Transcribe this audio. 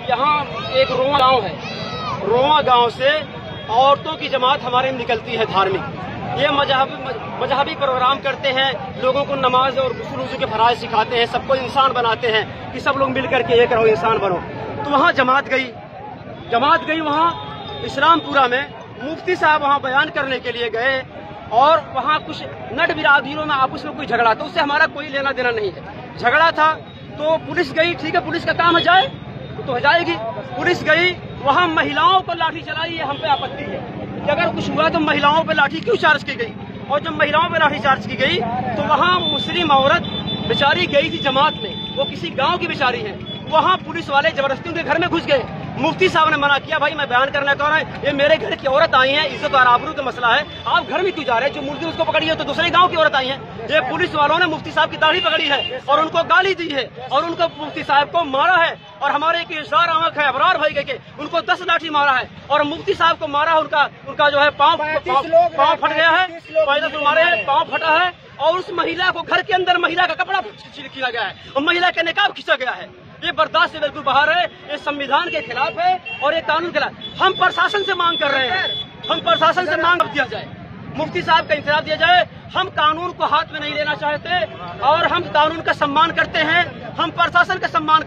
यहाँ एक रोआ गांव है। रोआ गांव से औरतों की जमात हमारे में निकलती है धार्मिक। ये मजहबी प्रोग्राम करते हैं, लोगों को नमाज और गुस्ल वुज़ू के फराइज़ सिखाते हैं, सबको इंसान बनाते हैं कि सब लोग मिलकर के एक रहो, इंसान बनो। तो वहाँ जमात गई वहाँ इस्लामपुरा में मुफ्ती साहब वहाँ बयान करने के लिए गए और वहाँ कुछ नट बिरादरियों में आपस में कोई झगड़ा, तो उससे हमारा कोई लेना देना नहीं है। झगड़ा था तो पुलिस गई, ठीक है पुलिस का काम है जाए तो जाएगी। पुलिस गई वहाँ महिलाओं को लाठी चलाई, ये हम पे आपत्ति है कि अगर कुछ हुआ तो महिलाओं पे लाठी क्यों चार्ज की गई। और जब महिलाओं पे लाठी चार्ज की गई तो वहाँ मुस्लिम औरत बेचारी गई थी जमात में, वो किसी गांव की बेचारी है, वहाँ पुलिस वाले जबरदस्ती उनके घर में घुस गए। मुफ्ती साहब ने मना किया, भाई मैं बयान करना चाह रहा हूँ, ये मेरे घर की औरत आई है, इज्जत और आबरू का मसला है, आप घर में क्यों जा रहे हैं। जो मुर्गी उसको पकड़ी है तो दूसरे गांव की औरत आई है। ये पुलिस वालों ने मुफ्ती साहब की दाढ़ी पकड़ी है और उनको गाली दी है और उनको मुफ्ती साहब को मारा है। और हमारे एक इज़हार आमक है अबरार भाई के उनको 10 लाठी मारा है और मुफ्ती साहब को मारा, उनका जो है पाँव फट गया है, 35 मारे हैं, पाँव फटा है। और उस महिला को घर के अंदर महिला का कपड़ा किया गया है और महिला का निकाब खींचा गया है। ये बर्दाश्त से बिल्कुल बाहर है, ये संविधान के खिलाफ है और ये कानून के खिलाफ। हम प्रशासन से मांग कर रहे हैं, हम प्रशासन से मांग दिया जाए, मुफ्ती साहब का इंतजाम दिया जाए। हम कानून को हाथ में नहीं लेना चाहते और हम कानून का सम्मान करते हैं, हम प्रशासन का सम्मान